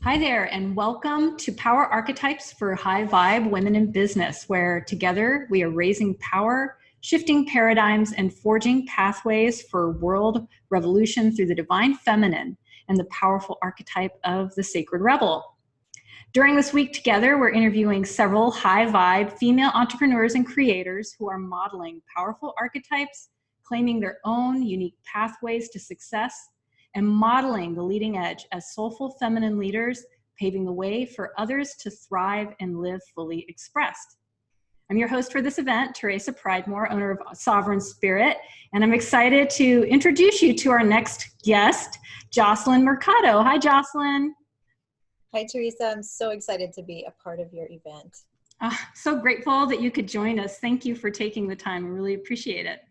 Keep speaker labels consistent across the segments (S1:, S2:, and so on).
S1: Hi there, and welcome to Power Archetypes for High Vibe Women in Business, where together we are raising power, shifting paradigms, and forging pathways for world revolution through the divine feminine and the powerful archetype of the sacred rebel. During this week together, we're interviewing several high vibe female entrepreneurs and creators who are modeling powerful archetypes, claiming their own unique pathways to success, and modeling the leading edge as soulful feminine leaders, paving the way for others to thrive and live fully expressed. I'm your host for this event, Teresa Pridemore, owner of Sovereign Spirit, and I'm excited to introduce you to our next guest, Jocelyn Mercado. Hi, Jocelyn.
S2: Hi, Teresa. I'm so excited to be a part of your event.
S1: So grateful that you could join us. Thank you for taking the time. I really appreciate it.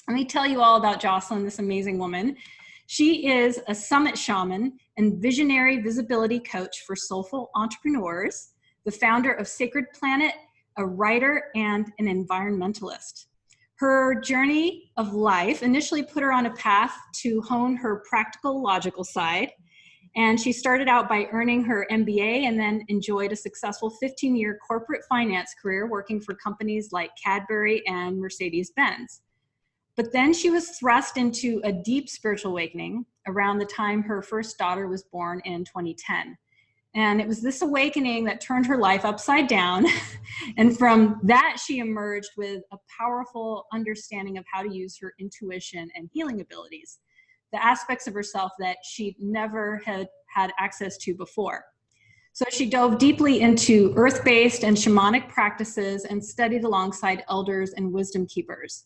S1: Let me tell you all about Jocelyn, this amazing woman. She is a summit shaman and visionary visibility coach for soulful entrepreneurs, the founder of Sacred Planet, a writer, and an environmentalist. Her journey of life initially put her on a path to hone her practical, logical side. And she started out by earning her MBA and then enjoyed a successful 15-year corporate finance career working for companies like Cadbury and Mercedes-Benz. But then she was thrust into a deep spiritual awakening around the time her first daughter was born in 2010. And it was this awakening that turned her life upside down. And from that, she emerged with a powerful understanding of how to use her intuition and healing abilities, the aspects of herself that she never had had access to before. So she dove deeply into earth-based and shamanic practices and studied alongside elders and wisdom keepers.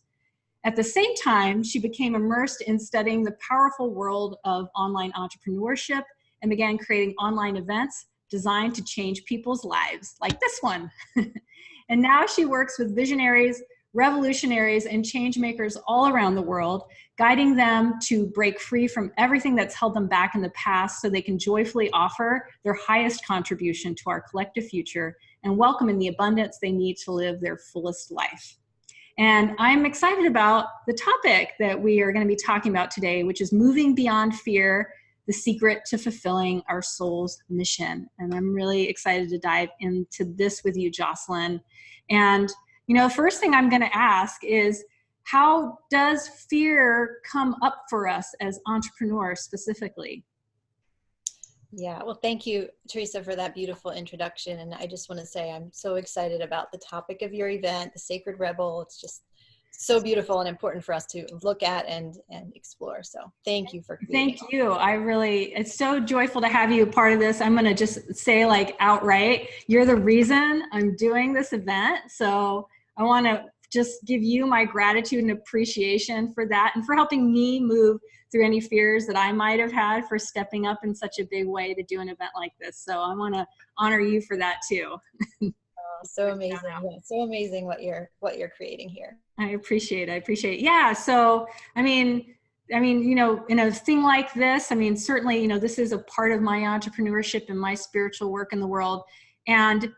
S1: At the same time, she became immersed in studying the powerful world of online entrepreneurship and began creating online events designed to change people's lives, like this one. And now she works with visionaries, revolutionaries, and change makers all around the world, guiding them to break free from everything that's held them back in the past so they can joyfully offer their highest contribution to our collective future and welcome in the abundance they need to live their fullest life. And I'm excited about the topic that we are going to be talking about today, which is moving beyond fear, the secret to fulfilling our soul's mission. And I'm really excited to dive into this with you, Jocelyn. And, the first thing I'm going to ask is, how does fear come up for us as entrepreneurs specifically?
S2: Yeah, well, thank you, Teresa, for that beautiful introduction. And I just want to say I'm so excited about the topic of your event, the Sacred Rebel. It's just so beautiful and important for us to look at and explore. So thank you for creating.
S1: Thank you. It's so joyful to have you a part of this. I'm going to just say outright, you're the reason I'm doing this event. So I want to just give you my gratitude and appreciation for that and for helping me move through any fears that I might have had, for stepping up in such a big way to do an event like this. So I want to honor you for that too.
S2: So amazing. Yeah, so amazing what you're creating here.
S1: I appreciate it. Yeah. So, in a thing like this, certainly, this is a part of my entrepreneurship and my spiritual work in the world. And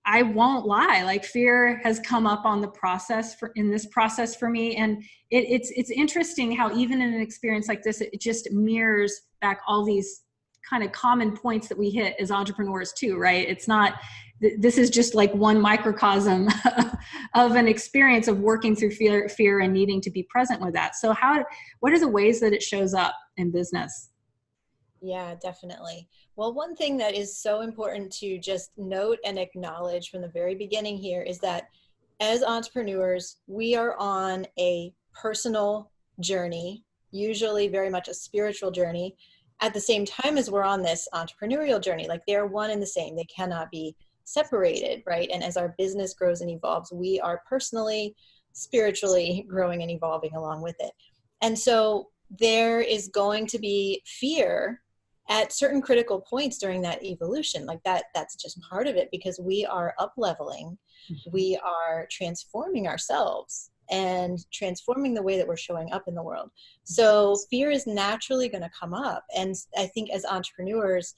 S1: I won't lie, fear has come up on in this process for me. And it's interesting how even in an experience like this, it just mirrors back all these kind of common points that we hit as entrepreneurs too, right? It's not, this is just one microcosm of an experience of working through fear and needing to be present with that. So what are the ways that it shows up in business?
S2: Yeah, definitely. Well, one thing that is so important to just note and acknowledge from the very beginning here is that as entrepreneurs, we are on a personal journey, usually very much a spiritual journey, at the same time as we're on this entrepreneurial journey. They're one and the same. They cannot be separated, right? And as our business grows and evolves, we are personally, spiritually growing and evolving along with it. And so there is going to be fear at certain critical points during that evolution. That's just part of it, because we are up leveling, we are transforming ourselves and transforming the way that we're showing up in the world. So fear is naturally going to come up. And I think as entrepreneurs,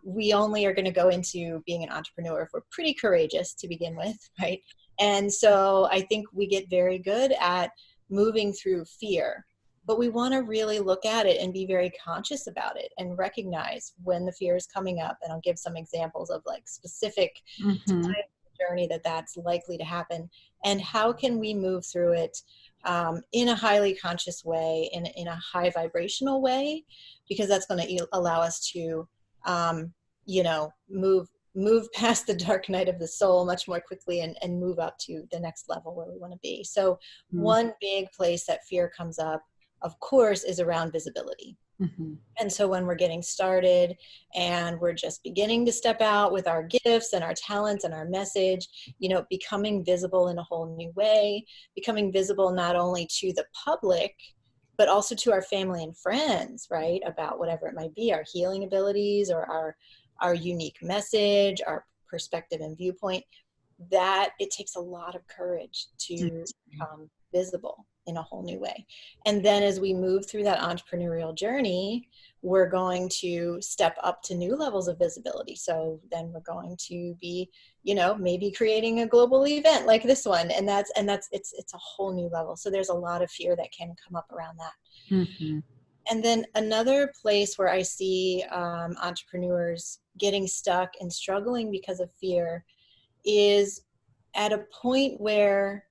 S2: we only are going to go into being an entrepreneur if we're pretty courageous to begin with, right? And so I think we get very good at moving through fear. but we want to really look at it and be very conscious about it and recognize when the fear is coming up. And I'll give some examples of like specific times in the journey that's likely to happen, and how can we move through it in a highly conscious way, in a high vibrational way, because that's going to allow us to, you know, move past the dark night of the soul much more quickly, and move up to the next level where we want to be. So one big place that fear comes up, of course, is around visibility. And so when we're getting started and we're just beginning to step out with our gifts and our talents and our message, you know, becoming visible in a whole new way, becoming visible not only to the public, but also to our family and friends, right? About whatever it might be, our healing abilities or our unique message, our perspective and viewpoint, that it takes a lot of courage to become visible in a whole new way. And then as we move through that entrepreneurial journey, we're going to step up to new levels of visibility. So then we're going to be, you know, maybe creating a global event like this one. And it's a whole new level. So there's a lot of fear that can come up around that. And then another place where I see entrepreneurs getting stuck and struggling because of fear is at a point where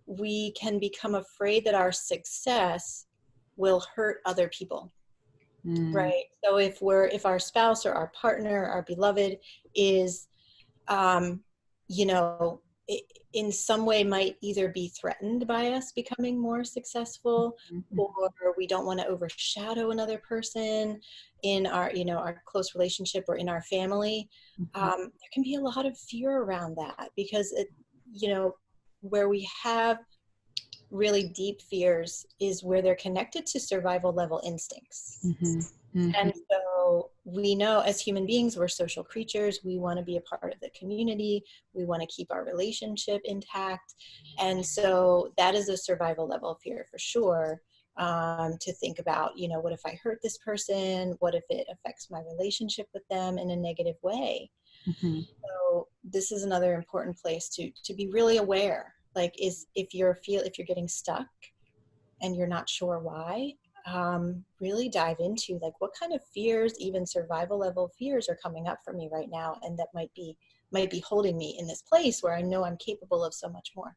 S2: we can become afraid that our success will hurt other people, right? So if our spouse or our partner, our beloved is, you know, in some way might either be threatened by us becoming more successful, or we don't want to overshadow another person in our, you know, our close relationship or in our family, there can be a lot of fear around that, because it, you know, where we have really deep fears is where they're connected to survival level instincts. And so we know as human beings, we're social creatures. We want to be a part of the community. We want to keep our relationship intact. And so that is a survival level of fear for sure, to think about, you know, what if I hurt this person? What if it affects my relationship with them in a negative way? So this is another important place to be really aware. Like, if you're getting stuck and you're not sure why, really dive into like what kind of fears, even survival level fears, are coming up for me right now, and that might be holding me in this place where I know I'm capable of so much more.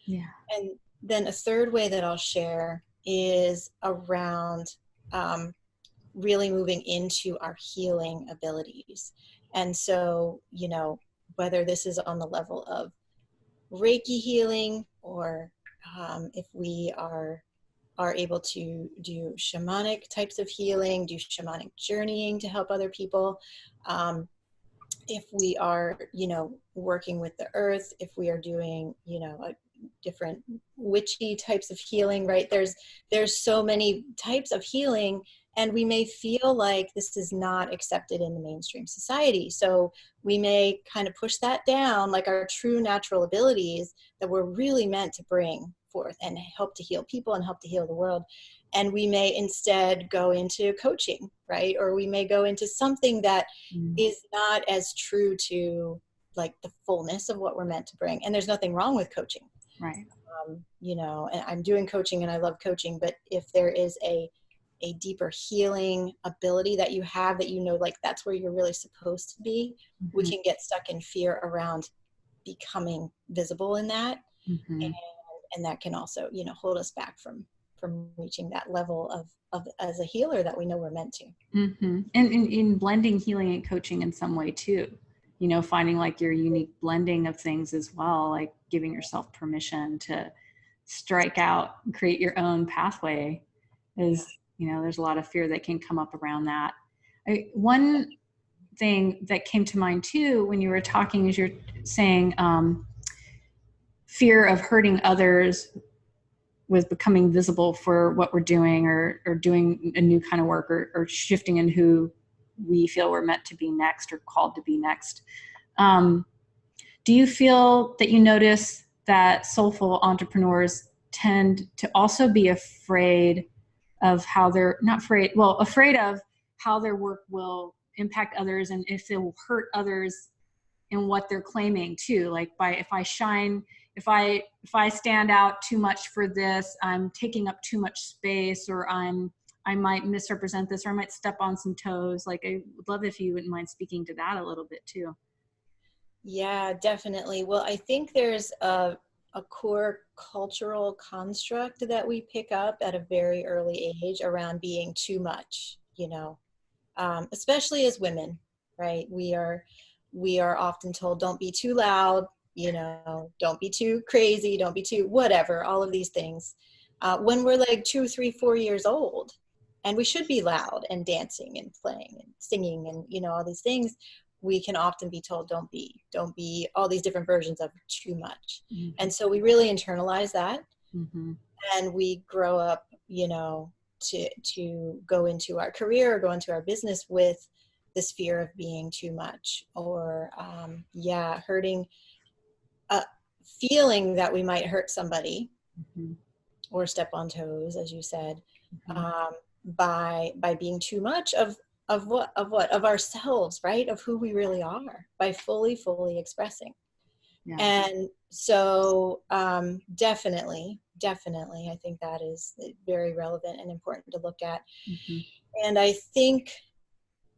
S1: Yeah.
S2: And then a third way that I'll share is around really moving into our healing abilities. And so, you know, whether this is on the level of Reiki healing, or if we are able to do shamanic types of healing, do shamanic journeying to help other people. If we are, you know, working with the earth, if we are doing, you know, a different witchy types of healing, right? There's so many types of healing, and we may feel like this is not accepted in the mainstream society. So we may kind of push that down, like our true natural abilities that we're really meant to bring forth and help to heal people and help to heal the world. And we may instead go into coaching, right? Or we may go into something that is not as true to like the fullness of what we're meant to bring. And there's nothing wrong with coaching.
S1: Right.
S2: You know, and I'm doing coaching and I love coaching, but if there is a deeper healing ability that you have, that you know, like that's where you're really supposed to be, we can get stuck in fear around becoming visible in that. And that can also, you know, hold us back from reaching that level of as a healer that we know we're meant to.
S1: And in blending healing and coaching in some way too, you know, finding like your unique blending of things as well, like giving yourself permission to strike out and create your own pathway is, you know, there's a lot of fear that can come up around that. One thing that came to mind too, when you were talking, is you're saying fear of hurting others with becoming visible for what we're doing, or doing a new kind of work, or shifting in who we feel we're meant to be next or called to be next. Do you feel that you notice that soulful entrepreneurs tend to also be afraid of how afraid of how their work will impact others, and if it will hurt others in what they're claiming too? Like, if I shine if I stand out too much for this, I'm taking up too much space, or I might misrepresent this, or I might step on some toes. Like, I would love if you wouldn't mind speaking to that a little bit too.
S2: Yeah, definitely. Well, I think there's a core cultural construct that we pick up at a very early age around being too much, you know, especially as women, right? We are often told, don't be too loud, you know, don't be too crazy, don't be too whatever, all of these things. When we're like 2, 3, 4 years old, and we should be loud and dancing and playing and singing and, you know, all these things, we can often be told, don't be all these different versions of too much.
S1: Mm-hmm.
S2: And so we really internalize that.
S1: Mm-hmm.
S2: And we grow up, you know, to go into our career or go into our business with this fear of being too much, or hurting, feeling that we might hurt somebody,
S1: Mm-hmm.
S2: or step on toes, as you said,
S1: Mm-hmm.
S2: by being too much of ourselves, right? Of who we really are, by fully expressing.
S1: Yeah.
S2: And so definitely, I think that is very relevant and important to look at.
S1: Mm-hmm.
S2: And I think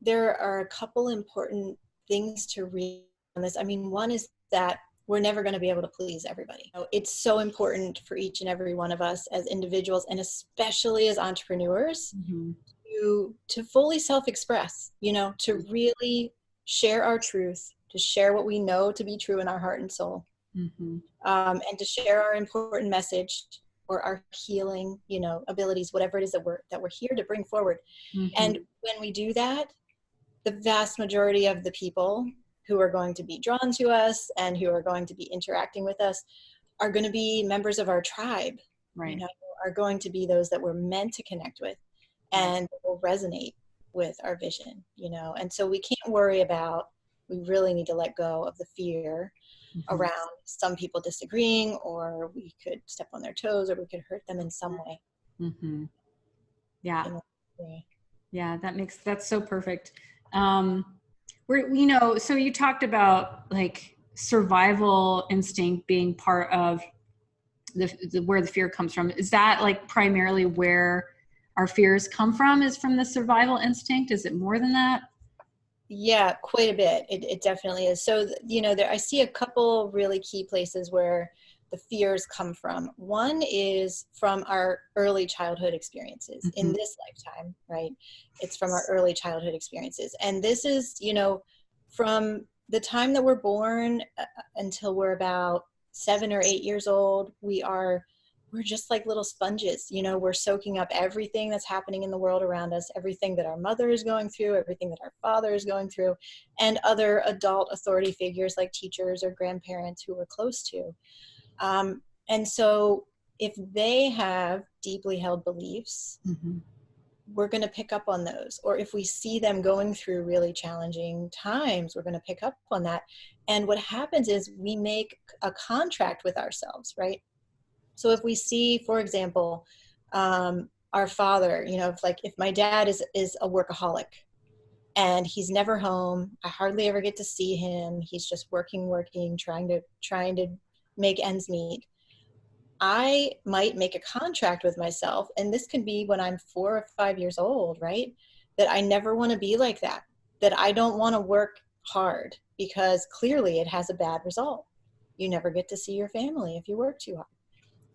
S2: there are a couple important things to read on this. I mean, one is that we're never going to be able to please everybody. It's so important for each and every one of us as individuals, and especially as entrepreneurs,
S1: Mm-hmm.
S2: to fully self-express, you know, to really share our truth, to share what we know to be true in our heart and soul,
S1: Mm-hmm.
S2: and to share our important message or our healing, you know, abilities, whatever it is that we're here to bring forward.
S1: Mm-hmm.
S2: And when we do that, the vast majority of the people who are going to be drawn to us and who are going to be interacting with us are going to be members of our tribe,
S1: Right.
S2: you know, are going to be those that we're meant to connect with and will resonate with our vision, you know. And so we can't worry about, we really need to let go of the fear
S1: Mm-hmm.
S2: around some people disagreeing, or we could step on their toes, or we could hurt them in some way.
S1: Mm-hmm. Yeah.
S2: You know?
S1: Yeah, that's so perfect. You know, so you talked about like survival instinct being part of where the fear comes from. Is that like primarily where our fears come from, is from the survival instinct? Is it more than that?
S2: Yeah, quite a bit. It definitely is. So, you know, I see a couple really key places where the fears come from. One is from our early childhood experiences
S1: Mm-hmm.
S2: in this lifetime, right? It's from our early childhood experiences. And this is, you know, from the time that we're born until we're about 7 or 8 years old, we're just like little sponges, you know, we're soaking up everything that's happening in the world around us, everything that our mother is going through, everything that our father is going through, and other adult authority figures like teachers or grandparents who we're close to. And so if they have deeply held beliefs,
S1: Mm-hmm.
S2: we're going to pick up on those. Or if we see them going through really challenging times, we're going to pick up on that. And what happens is we make a contract with ourselves, right? So if we see, for example, our father, you know, if my dad is a workaholic and he's never home, I hardly ever get to see him. He's just working, trying to make ends meet. I might make a contract with myself, and this can be when I'm 4 or 5 years old, right? That I never want to be like that I don't want to work hard because clearly it has a bad result. You never get to see your family if you work too hard.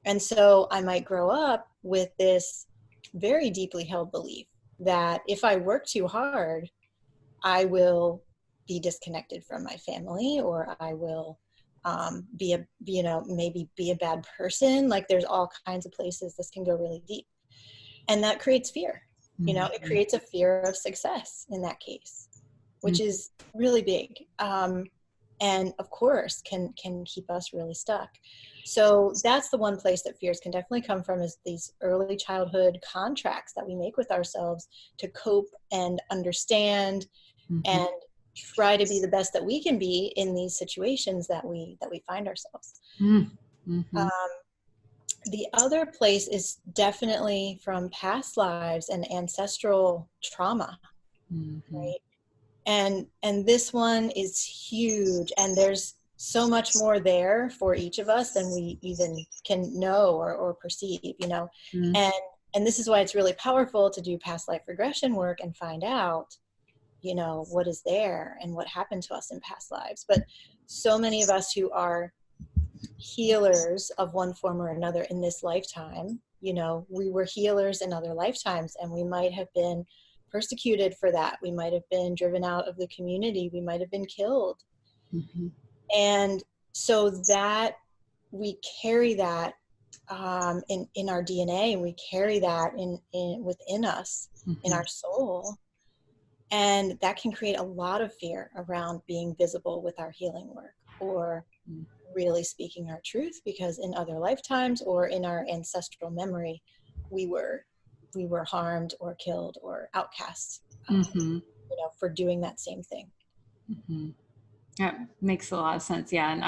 S2: And so I might grow up with this very deeply held belief that if I work too hard, I will be disconnected from my family, or I will maybe be a bad person. Like, there's all kinds of places this can go really deep. And that creates fear.
S1: Mm-hmm.
S2: You know, it creates a fear of success in that case, which
S1: Mm-hmm.
S2: is really big. And of course can keep us really stuck. So that's the one place that fears can definitely come from, is these early childhood contracts that we make with ourselves to cope and understand,
S1: Mm-hmm.
S2: and try to be the best that we can be in these situations that we find ourselves.
S1: Mm-hmm.
S2: The other place is definitely from past lives and ancestral trauma,
S1: Mm-hmm.
S2: right? And this one is huge, and there's so much more there for each of us than we even can know or perceive, you know.
S1: Mm.
S2: And this is why it's really powerful to do past life regression work and find out, you know, what is there and what happened to us in past lives. But so many of us who are healers of one form or another in this lifetime, you know, we were healers in other lifetimes, and we might have been persecuted for that. We might have been driven out of the community. We might have been killed.
S1: Mm-hmm.
S2: And so that we carry that in our DNA, and we carry that in within us, in our soul. And that can create a lot of fear around being visible with our healing work, or really speaking our truth, because in other lifetimes or in our ancestral memory, we were harmed or killed or outcast, you know, for doing that same thing.
S1: Mm-hmm. That makes a lot of sense. Yeah. And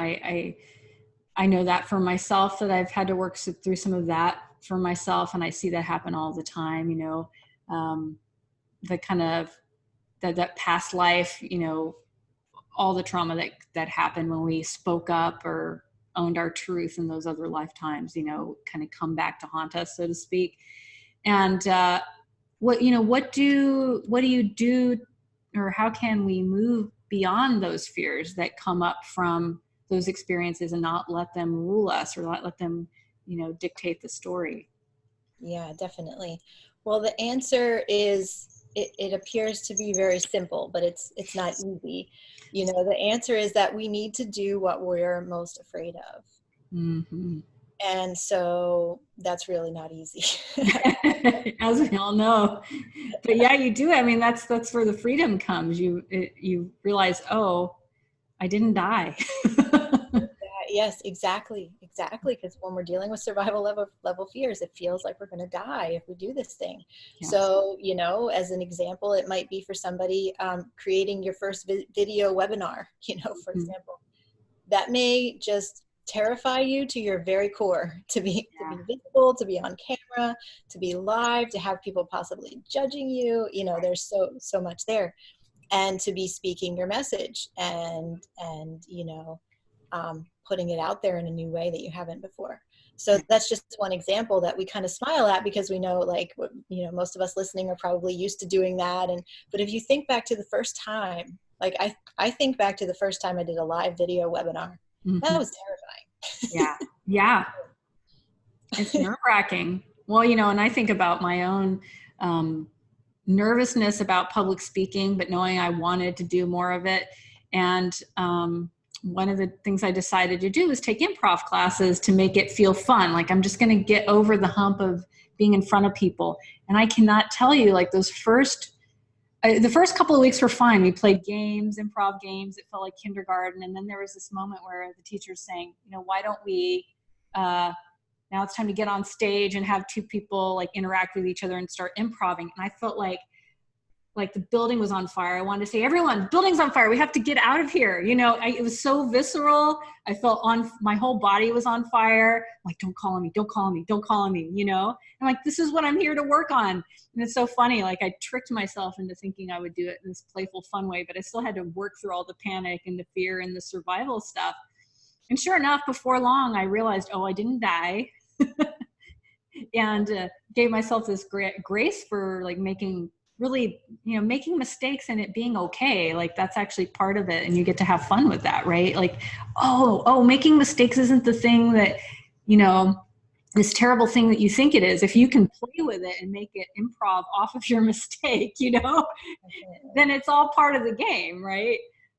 S1: I know that for myself, that I've had to work through some of that for myself. And I see that happen all the time, you know, the kind of that past life, you know, all the trauma that happened when we spoke up or owned our truth in those other lifetimes, you know, kind of come back to haunt us, so to speak. And what do you do, or how can we move beyond those fears that come up from those experiences and not let them rule us, or not let them, you know, dictate the story?
S2: Yeah, definitely. Well, the answer is, it appears to be very simple, but it's not easy. You know, the answer is that we need to do what we're most afraid of.
S1: Mm-hmm.
S2: And so that's really not easy.
S1: As we all know. But yeah, you do. I mean, that's where the freedom comes. You realize, oh, I didn't die.
S2: Yes, exactly. Because when we're dealing with survival level fears, it feels like we're going to die if we do this thing.
S1: Yeah.
S2: So, you know, as an example, it might be for somebody creating your first video webinar, you know, for example, that may just terrify you to your very core, to be visible, to be on camera, to be live, to have people possibly judging you. You know, there's so much there, and to be speaking your message and you know, putting it out there in a new way that you haven't before. So that's just one example that we kind of smile at, because we know, like, you know, most of us listening are probably used to doing that. But if you think back to the first time, like I think back to the first time I did a live video webinar, that was terrifying.
S1: Yeah. It's nerve-wracking. Well, you know, and I think about my own nervousness about public speaking, but knowing I wanted to do more of it. And one of the things I decided to do was take improv classes to make it feel fun. Like, I'm just going to get over the hump of being in front of people. And I cannot tell you, like, the first couple of weeks were fine. We played games, improv games. It felt like kindergarten. And then there was this moment where the teacher's saying, you know, why don't we, now it's time to get on stage and have two people like interact with each other and start improving. And I felt like the building was on fire. I wanted to say, everyone, building's on fire. We have to get out of here. You know, it was so visceral. I felt my whole body was on fire. I'm like, don't call on me, don't call on me, don't call on me, you know? I'm like, this is what I'm here to work on. And it's so funny. Like, I tricked myself into thinking I would do it in this playful, fun way, but I still had to work through all the panic and the fear and the survival stuff. And sure enough, before long, I realized, oh, I didn't die. And gave myself this grace for like making mistakes and it being okay. Like, that's actually part of it. And you get to have fun with that, right? Like, oh, making mistakes isn't the thing that, you know, this terrible thing that you think it is. If you can play with it and make it improv off of your mistake, you know, then it's all part of the game, right?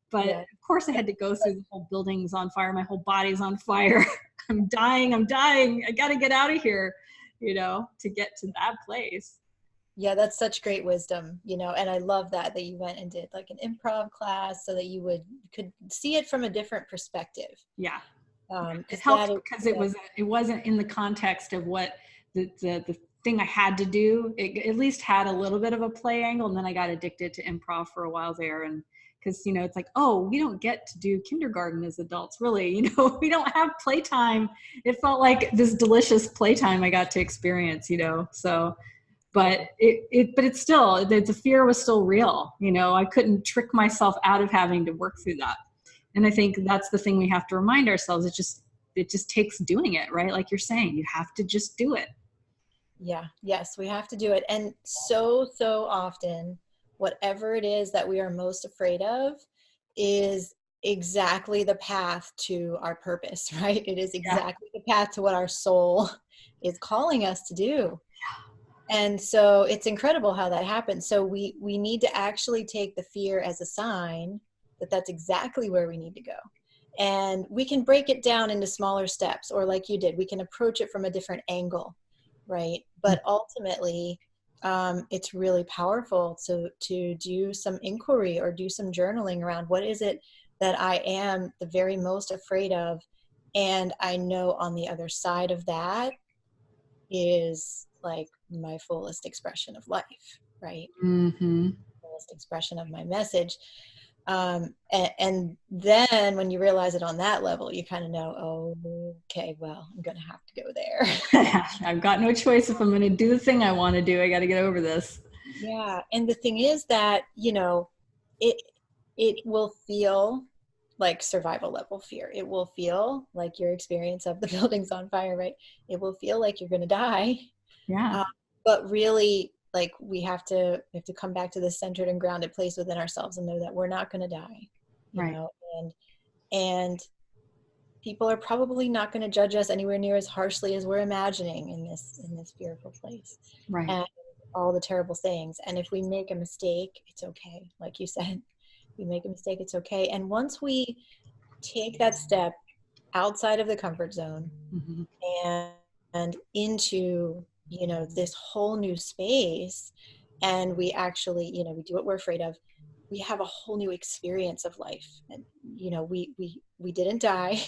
S1: But of course I had to go through the whole building's on fire. My whole body's on fire. I'm dying. I got to get out of here, you know, to get to that place.
S2: Yeah, that's such great wisdom, you know, and I love that you went and did like an improv class so that you could see it from a different perspective.
S1: Yeah. It helped because it wasn't in the context of what the thing I had to do. It at least had a little bit of a play angle, and then I got addicted to improv for a while there. And because, you know, it's like, oh, we don't get to do kindergarten as adults, really. You know, we don't have playtime. It felt like this delicious playtime I got to experience, you know. So, but it's still, the fear was still real. You know, I couldn't trick myself out of having to work through that. And I think that's the thing we have to remind ourselves. It just takes doing it, right? Like you're saying, you have to just do it.
S2: Yeah. Yes, we have to do it. And so often, whatever it is that we are most afraid of is exactly the path to our purpose, right? It is exactly the path to what our soul is calling us to do. And so it's incredible how that happens. So we need to actually take the fear as a sign that that's exactly where we need to go. And we can break it down into smaller steps, or like you did, we can approach it from a different angle, right? But ultimately, it's really powerful to do some inquiry or do some journaling around what is it that I am the very most afraid of. And I know on the other side of that is like my fullest expression of life, right?
S1: Mm-hmm.
S2: Fullest expression of my message. And then when you realize it on that level, you kind of know, oh, okay, well, I'm going to have to go there.
S1: I've got no choice. If I'm going to do the thing I want to do, I got to get over this.
S2: Yeah. And the thing is that, you know, it will feel like survival level fear. It will feel like your experience of the building's on fire, right? It will feel like you're going to die.
S1: Yeah.
S2: But really, like we have to come back to this centered and grounded place within ourselves and know that we're not going to die, you
S1: Right.
S2: know, and people are probably not going to judge us anywhere near as harshly as we're imagining in this fearful place.
S1: Right.
S2: And all the terrible things. And if we make a mistake, it's okay. Like you said, we make a mistake, it's okay. And once we take that step outside of the comfort zone
S1: Mm-hmm.
S2: and into, you know, this whole new space, and we actually, you know, we do what we're afraid of, we have a whole new experience of life. And, you know, we didn't die,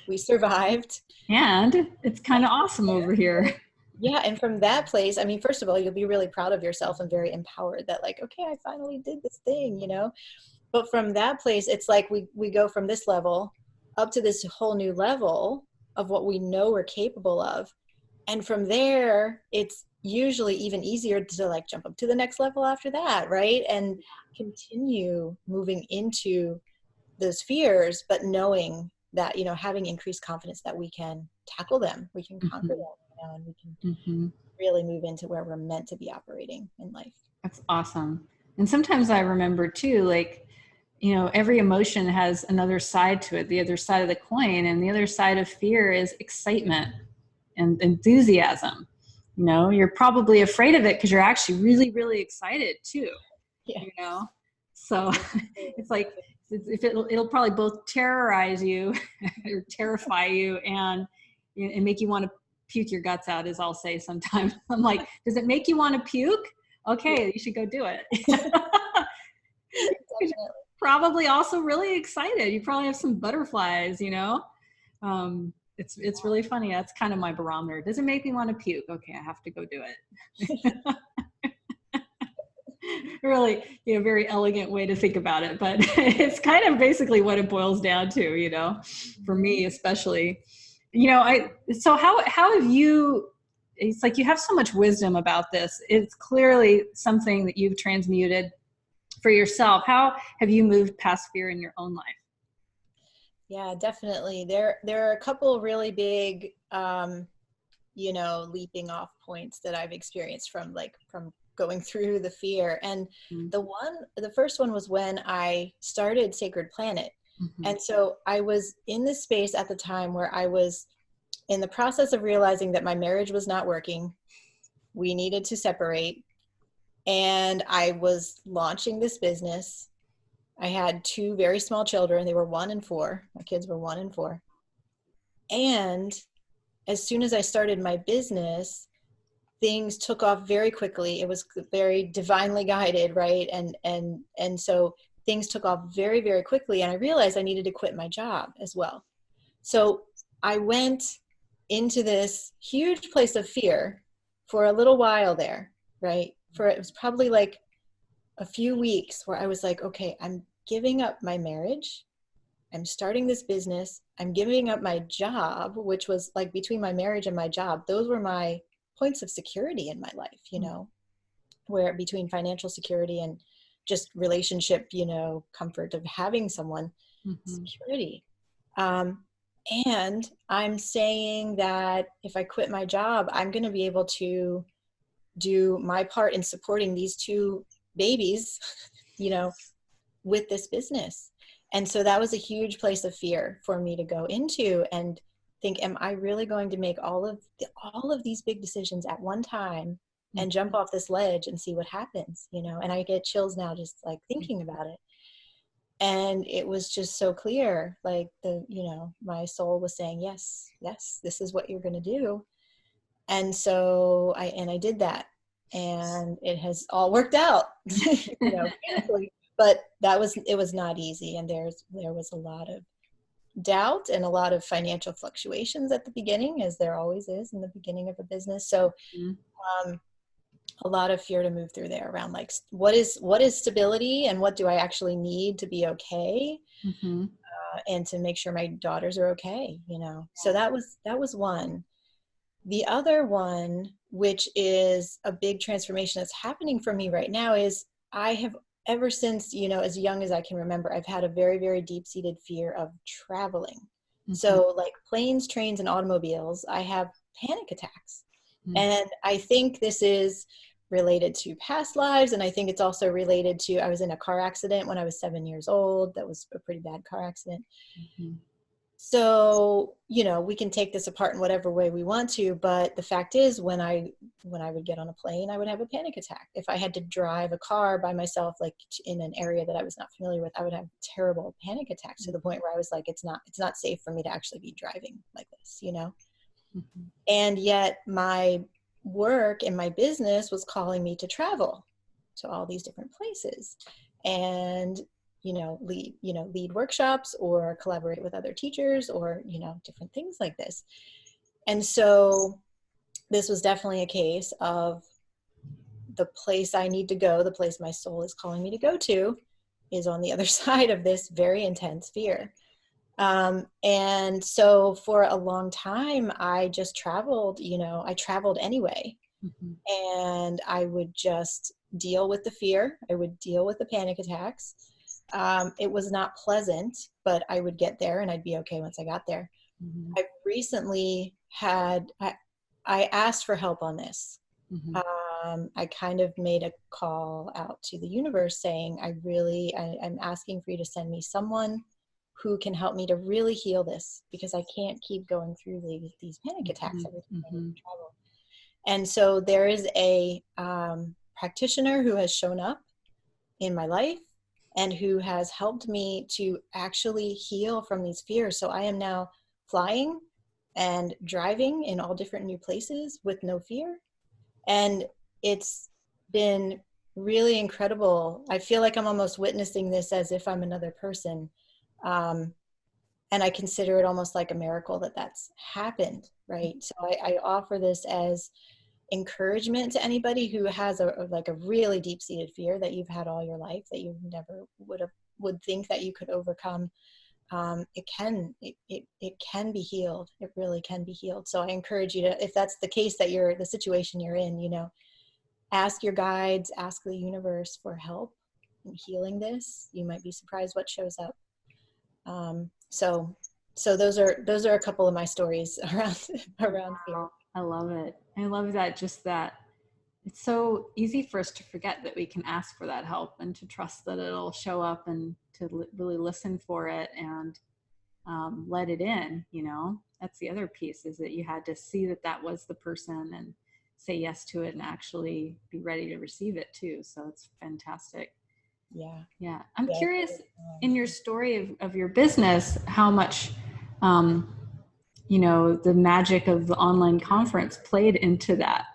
S2: we survived.
S1: And it's kind of awesome over here.
S2: Yeah. And from that place, I mean, first of all, you'll be really proud of yourself and very empowered that like, okay, I finally did this thing, you know. But from that place, it's like we go from this level up to this whole new level of what we know we're capable of. And from there, it's usually even easier to like jump up to the next level after that, right? And continue moving into those fears, but knowing that, you know, having increased confidence that we can tackle them, we can conquer them, you know, and we can really move into where we're meant to be operating in life.
S1: That's awesome. And sometimes I remember too, like, you know, every emotion has another side to it, the other side of the coin. And the other side of fear is excitement and enthusiasm. You know, you're probably afraid of it because you're actually really, really excited too.
S2: Yeah.
S1: You know, so it's like, if it'll probably both terrorize you or terrify you and make you want to puke your guts out, as I'll say sometimes. I'm like, does it make you want to puke? Okay, you should go do it. Probably also really excited. You probably have some butterflies, you know. It's really funny. That's kind of my barometer. Does it make me want to puke? Okay, I have to go do it. Really, you know, very elegant way to think about it, but it's kind of basically what it boils down to, you know, for me especially. You know, so how have you, it's like you have so much wisdom about this. It's clearly something that you've transmuted for yourself. How have you moved past fear in your own life?
S2: Yeah, definitely. There are a couple really big, you know, leaping off points that I've experienced from going through the fear. And the first one was when I started Sacred Planet. Mm-hmm. And so I was in this space at the time where I was in the process of realizing that my marriage was not working. We needed to separate. And I was launching this business. I had 2 very small children. They were 1 and 4. My kids were 1 and 4. And as soon as I started my business, things took off very quickly. It was very divinely guided, right? And so things took off very, very quickly. And I realized I needed to quit my job as well. So I went into this huge place of fear for a little while there, right? It was probably like a few weeks where I was like, okay, I'm giving up my marriage. I'm starting this business. I'm giving up my job, which was like between my marriage and my job. Those were my points of security in my life, you know, where between financial security and just relationship, you know, comfort of having someone. security. And I'm saying that if I quit my job, I'm going to be able to do my part in supporting these two babies, you know, with this business. And so that was a huge place of fear for me to go into and think, am I really going to make all of these big decisions at one time and jump off this ledge and see what happens, you know? And I get chills now just like thinking about it. And it was just so clear, like my soul was saying, yes, this is what you're going to do. And so I did that, and it has all worked out, beautifully. But it was not easy. And there was a lot of doubt and a lot of financial fluctuations at the beginning, as there always is in the beginning of a business. So, a lot of fear to move through there around like, what is stability and what do I actually need to be okay? And to make sure my daughters are okay, So that was one. The other one, which is a big transformation that's happening for me right now, is I have ever since, as young as I can remember, I've had a very, very deep-seated fear of traveling. So like planes, trains, and automobiles, I have panic attacks. And I think this is related to past lives. And I think it's also related to, I was in a car accident when I was 7 years old. That was a pretty bad car accident. So, we can take this apart in whatever way we want to, but the fact is when I would get on a plane, I would have a panic attack. If I had to drive a car by myself, like in an area that I was not familiar with, I would have terrible panic attacks to the point where I was like, it's not safe for me to actually be driving like this, And yet my work and my business was calling me to travel to all these different places and lead workshops or collaborate with other teachers or different things like this. And so this was definitely a case of the place I need to go, the place my soul is calling me to go to, is on the other side of this very intense fear. And so for a long time, I just traveled, I traveled anyway. And I would just deal with the fear. I would deal with the panic attacks. It was not pleasant, but I would get there and I'd be okay once I got there. I recently I asked for help on this. I kind of made a call out to the universe saying, I'm asking for you to send me someone who can help me to really heal this, because I can't keep going through these panic attacks every time I travel. And so there is a practitioner who has shown up in my life and who has helped me to actually heal from these fears. So I am now flying and driving in all different new places with no fear. And it's been really incredible. I feel like I'm almost witnessing this as if I'm another person. And I consider it almost like a miracle that that's happened, right? So I offer this as encouragement to anybody who has a really deep-seated fear that you've had all your life, that you never would think that you could overcome. It can be healed. It really can be healed. So I encourage you to, if that's the case, that the situation you're in, ask your guides, ask the universe for help in healing this. You might be surprised what shows up. So those are a couple of my stories around fear.
S1: I love it. I love that. Just that it's so easy for us to forget that we can ask for that help and to trust that it'll show up, and to really listen for it and let it in. That's the other piece, is that you had to see that was the person and say yes to it and actually be ready to receive it too. So it's fantastic. Yeah. I'm curious, in your story of your business, how much the magic of the online conference played into that.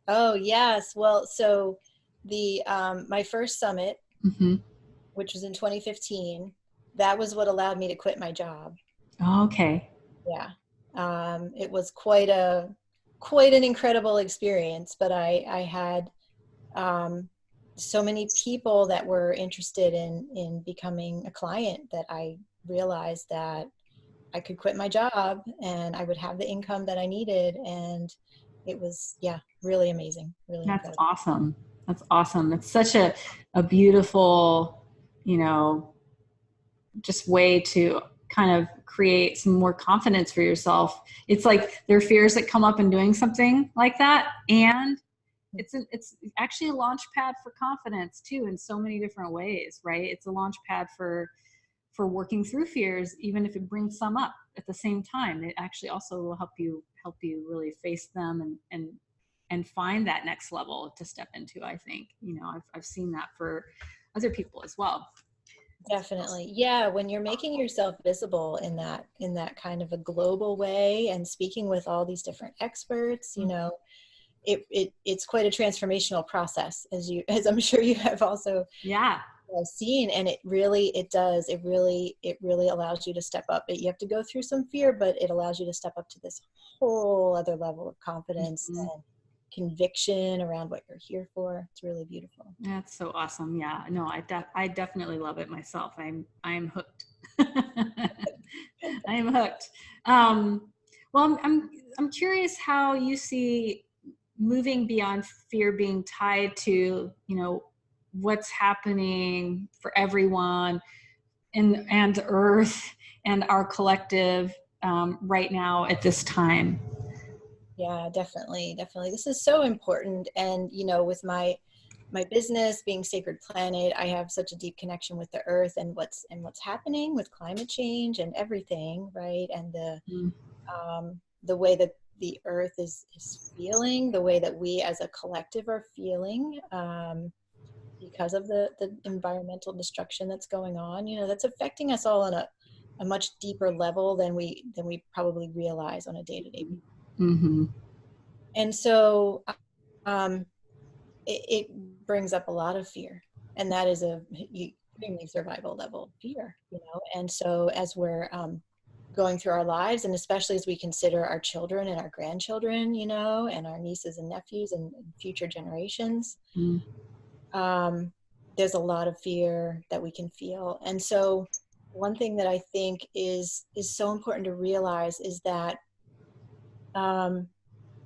S2: Oh, yes. Well, so the my first summit, which was in 2015, that was what allowed me to quit my job.
S1: Oh, okay.
S2: Yeah. It was quite an incredible experience, but I had so many people that were interested in becoming a client that I realized that I could quit my job and I would have the income that I needed. And it was, really amazing. Really
S1: That's
S2: incredible.
S1: awesome. That's awesome. It's such a beautiful, just way to kind of create some more confidence for yourself. It's like there are fears that come up in doing something like that, and it's actually a launch pad for confidence too, in so many different ways, right? It's a launch pad for working through fears, even if it brings some up at the same time. It actually also will help you really face them and find that next level to step into. I think, I've seen that for other people as well.
S2: Definitely. Yeah. When you're making yourself visible in that kind of a global way and speaking with all these different experts, it's quite a transformational process, as I'm sure you have also seen. And it really allows you to step up. You have to go through some fear, but it allows you to step up to this whole other level of confidence and conviction around what you're here for. It's really beautiful.
S1: That's so awesome. Yeah, no, I definitely love it myself. I'm hooked. I am hooked. Well, I'm curious how you see moving beyond fear being tied to, what's happening for everyone and Earth and our collective right now at this time.
S2: Yeah, definitely. This is so important. And, with my business being Sacred Planet, I have such a deep connection with the earth and what's happening with climate change and everything, right? And the way that the earth is feeling, the way that we as a collective are feeling, because of the environmental destruction that's going on, that's affecting us all on a much deeper level than we probably realize on a day-to-day basis.
S1: Mm-hmm.
S2: And so it brings up a lot of fear, and that is a extremely survival level fear, and so as we're going through our lives, and especially as we consider our children and our grandchildren, and our nieces and nephews and future generations, there's a lot of fear that we can feel. And so one thing that I think is so important to realize is that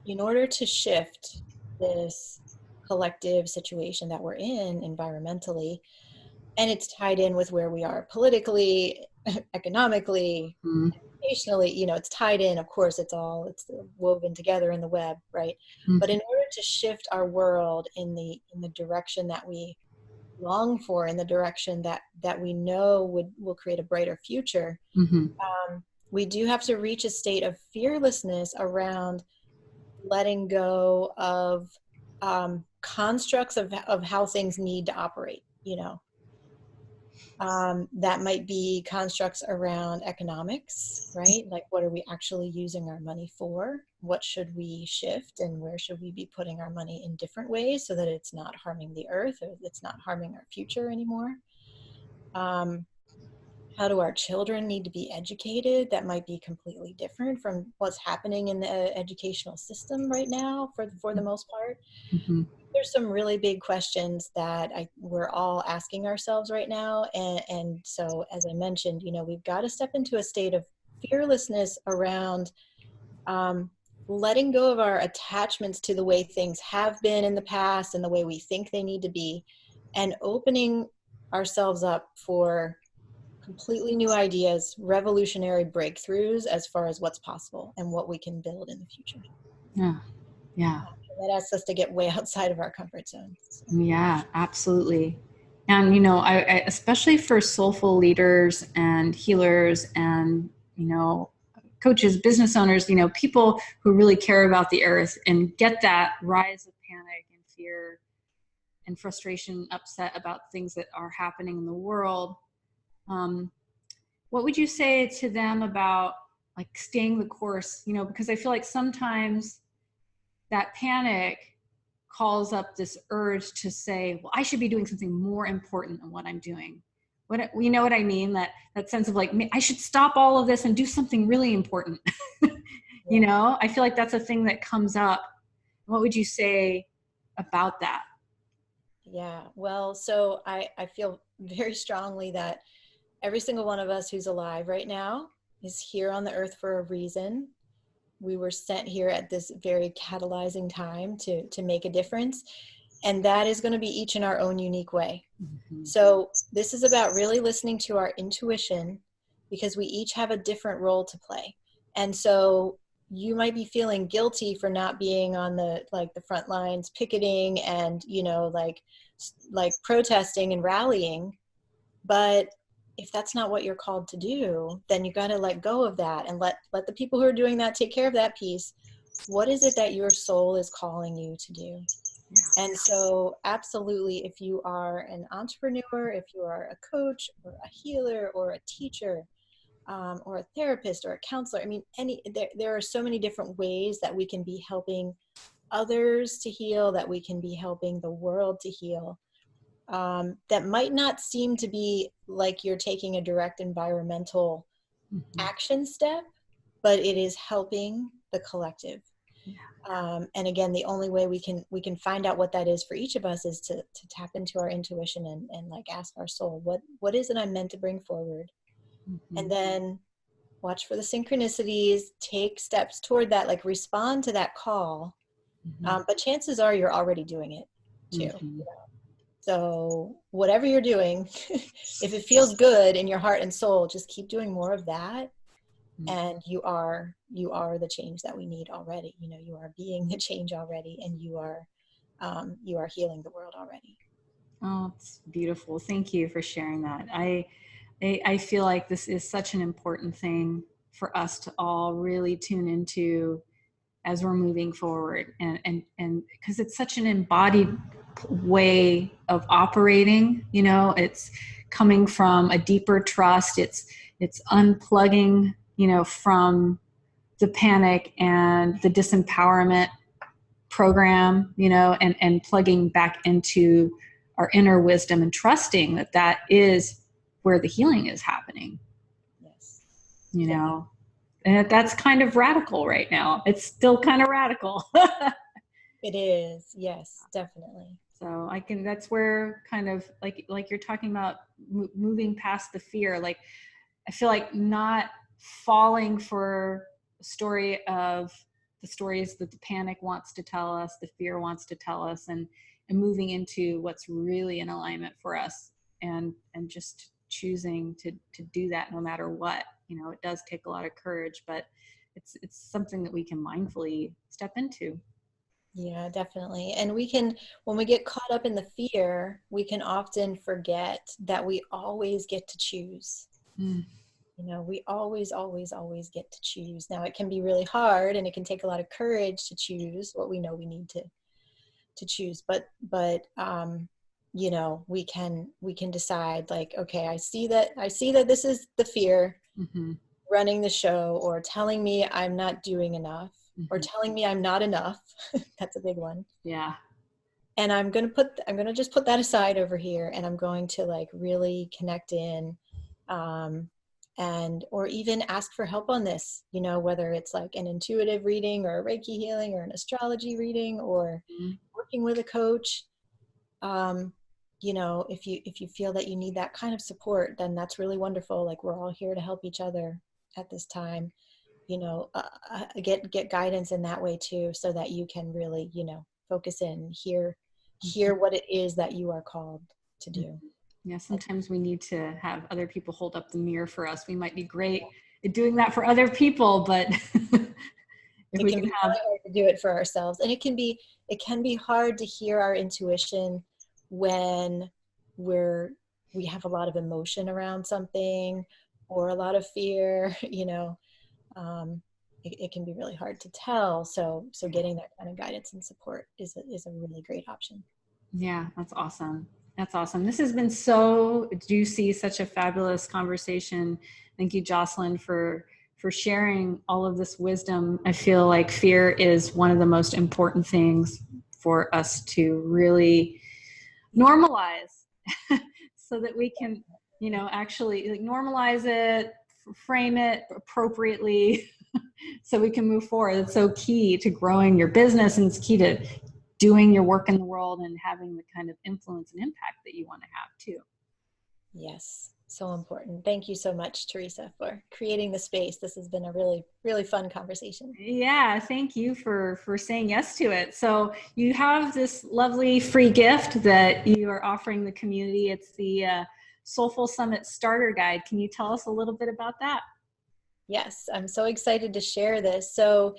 S2: in order to shift this collective situation that we're in environmentally, and it's tied in with where we are politically, economically, educationally, it's tied in, of course, it's woven together in the web, right? But in order to shift our world in the direction that we long for, in the direction that we know will create a brighter future, we do have to reach a state of fearlessness around letting go of constructs of how things need to operate, that might be constructs around economics, right? Like, what are we actually using our money for? What should we shift, and where should we be putting our money in different ways so that it's not harming the earth, or it's not harming our future anymore? How do our children need to be educated? That might be completely different from what's happening in the educational system right now, for the most part. There's some really big questions that we're all asking ourselves right now. And so, as I mentioned, we've got to step into a state of fearlessness around letting go of our attachments to the way things have been in the past and the way we think they need to be, and opening ourselves up for completely new ideas, revolutionary breakthroughs as far as what's possible and what we can build in the future.
S1: Yeah.
S2: That asks us to get way outside of our comfort zone. So.
S1: Yeah, absolutely. And, I especially for soulful leaders and healers and, coaches, business owners, people who really care about the earth and get that rise of panic and fear and frustration, upset about things that are happening in the world. What would you say to them about like staying the course? Because I feel like sometimes that panic calls up this urge to say, well, I should be doing something more important than what I'm doing. You know what I mean? That sense of like, I should stop all of this and do something really important. I feel like that's a thing that comes up. What would you say about that?
S2: Yeah, well, so I feel very strongly that every single one of us who's alive right now is here on the earth for a reason. We were sent here at this very catalyzing time to make a difference. And that is going to be each in our own unique way. Mm-hmm. So this is about really listening to our intuition, because we each have a different role to play. And so you might be feeling guilty for not being on the front lines picketing and, like protesting and rallying. But if that's not what you're called to do, then you got to let go of that and let the people who are doing that take care of that piece. What is it that your soul is calling you to do? And so absolutely, if you are an entrepreneur, if you are a coach or a healer or a teacher, or a therapist or a counselor, I mean, there are so many different ways that we can be helping others to heal, that we can be helping the world to heal. That might not seem to be like you're taking a direct environmental action step, but it is helping the collective. And again, the only way we can find out what that is for each of us is to tap into our intuition and like ask our soul, what is it I'm meant to bring forward? Mm-hmm. And then watch for the synchronicities, take steps toward that, like respond to that call. Mm-hmm. But chances are you're already doing it too. Mm-hmm. So whatever you're doing, if it feels good in your heart and soul, just keep doing more of that. Mm-hmm. And you are the change that we need already. You are being the change already, and you are healing the world already.
S1: Oh, it's beautiful. Thank you for sharing that. I feel like this is such an important thing for us to all really tune into as we're moving forward, and because it's such an embodied way of operating. It's coming from a deeper trust. It's unplugging, from the panic and the disempowerment program, and plugging back into our inner wisdom and trusting that is where the healing is happening.
S2: Yes.
S1: And that's kind of radical right now. It's still kind of radical.
S2: It is. Yes, definitely.
S1: So that's where kind of like you're talking about moving past the fear. Like, I feel like not falling for the stories that the panic wants to tell us, the fear wants to tell us, and moving into what's really in alignment for us, and just choosing to do that no matter what. It does take a lot of courage, but it's something that we can mindfully step into.
S2: Yeah, definitely. And when we get caught up in the fear, we can often forget that we always get to choose. We always, always, always get to choose. Now, it can be really hard, and it can take a lot of courage to choose what we know we need to choose. But we can decide, like, okay, I see that this is the fear running the show, or telling me I'm not doing enough, or telling me I'm not enough. That's a big one.
S1: Yeah.
S2: And I'm going to just put that aside over here, and I'm going to like really connect in, or even ask for help on this, whether it's like an intuitive reading or a Reiki healing or an astrology reading, or working with a coach. If you feel that you need that kind of support, then that's really wonderful. Like, we're all here to help each other at this time. Get guidance in that way too, so that you can really, focus in, hear what it is that you are called to do.
S1: Yeah, sometimes we need to have other people hold up the mirror for us. We might be great at doing that for other people, but
S2: it can be hard to do it for ourselves. And it can be hard to hear our intuition when we have a lot of emotion around something, or a lot of fear. It can be really hard to tell. So getting that kind of guidance and support is a really great option.
S1: Yeah, that's awesome. That's awesome. This has been so juicy, such a fabulous conversation. Thank you, Jocelyn, for sharing all of this wisdom. I feel like fear is one of the most important things for us to really normalize so that we can, actually like normalize it, frame it appropriately so we can move forward. It's so key to growing your business, and it's key to doing your work in the world and having the kind of influence and impact that you want to have too.
S2: Yes, So important. Thank you so much, Teresa, for creating the space. This has been a really, really fun conversation.
S1: Yeah, thank you for saying yes to it. So you have this lovely free gift that you are offering the community. It's the Soulful Summit Starter Guide. Can you tell us a little bit about that?
S2: Yes, I'm so excited to share this. So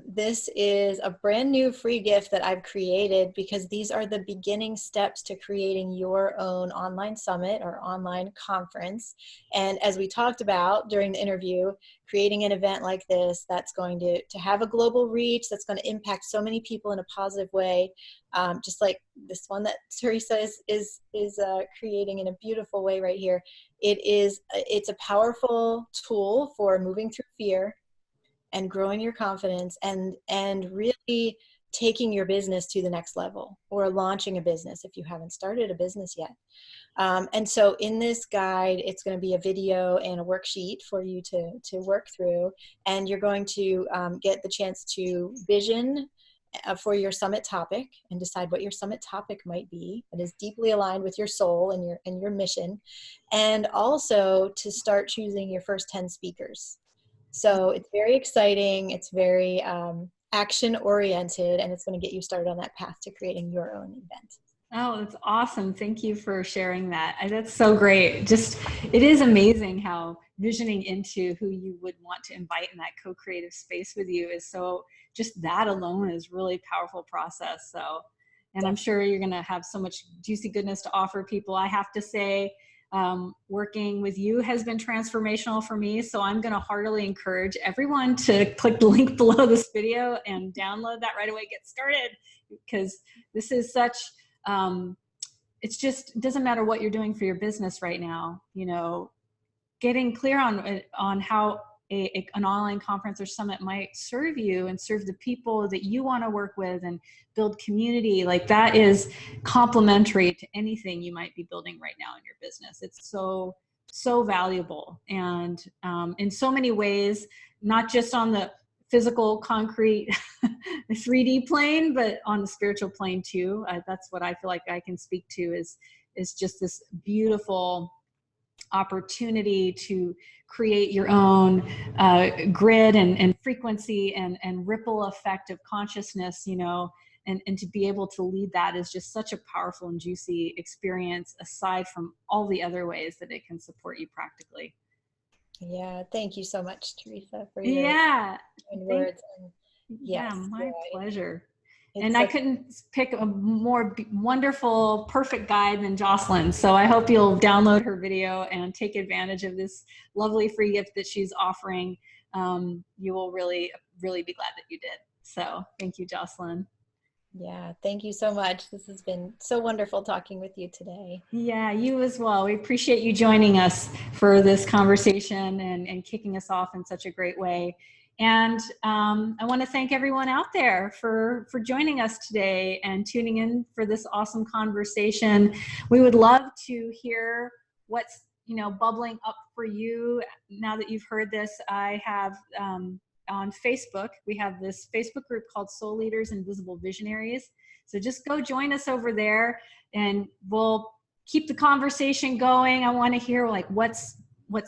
S2: this is a brand new free gift that I've created because these are the beginning steps to creating your own online summit or online conference. And as we talked about during the interview, creating an event like this that's going to have a global reach, that's going to impact so many people in a positive way, just like this one that Teresa is creating in a beautiful way right here. It's a powerful tool for moving through fear and growing your confidence and really taking your business to the next level, or launching a business if you haven't started a business yet. And so in this guide, it's going to be a video and a worksheet for you to work through, and you're going to get the chance to vision for your summit topic and decide what your summit topic might be that is deeply aligned with your soul and your mission, and also to start choosing your first 10 speakers. So it's very exciting, it's very action oriented, and it's going to get you started on that path to creating your own event.
S1: Oh, that's awesome. Thank you for sharing that. That's so great. Just, it is amazing how visioning into who you would want to invite in that co-creative space with you is so, just that alone is really powerful process. So, and I'm sure you're going to have so much juicy goodness to offer people. I have to say, working with you has been transformational for me. So I'm going to heartily encourage everyone to click the link below this video and download that right away, get started, because this is such, it's just, it doesn't matter what you're doing for your business right now, you know, getting clear on how an online conference or summit might serve you and serve the people that you want to work with and build community, like that is complementary to anything you might be building right now in your business. It's so, so valuable. And in so many ways, not just on the physical, concrete, 3D plane, but on the spiritual plane too. That's what I feel like I can speak to is just this beautiful opportunity to create your own grid and frequency and ripple effect of consciousness, you know, and to be able to lead that is just such a powerful and juicy experience, aside from all the other ways that it can support you practically.
S2: Yeah, thank you so much, Teresa, for your kind words. And
S1: yes, my pleasure.
S2: And
S1: I couldn't pick a more wonderful, perfect guide than Jocelyn. So I hope you'll download her video and take advantage of this lovely free gift that she's offering. You will really, really be glad that you did. So thank you, Jocelyn.
S2: Yeah, thank you so much. This has been so wonderful talking with you today.
S1: Yeah, you as well. We appreciate you joining us for this conversation and kicking us off in such a great way. And I want to thank everyone out there for joining us today and tuning in for this awesome conversation. We would love to hear what's, you know, bubbling up for you now that you've heard this. I have on Facebook, we have this Facebook group called Soul Leaders and Visible Visionaries. So just go join us over there and we'll keep the conversation going. I want to hear like what's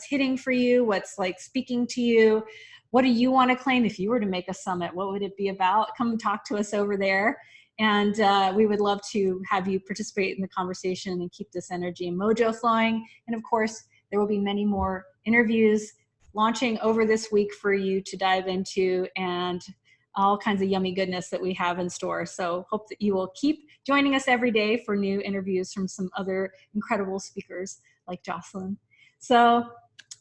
S1: hitting for you, what's like speaking to you. What do you want to claim if you were to make a summit? What would it be about? Come and talk to us over there. And we would love to have you participate in the conversation and keep this energy and mojo flowing. And of course, there will be many more interviews launching over this week for you to dive into, and all kinds of yummy goodness that we have in store. So hope that you will keep joining us every day for new interviews from some other incredible speakers like Jocelyn. So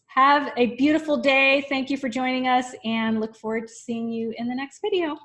S1: have a beautiful day. Thank you for joining us and look forward to seeing you in the next video.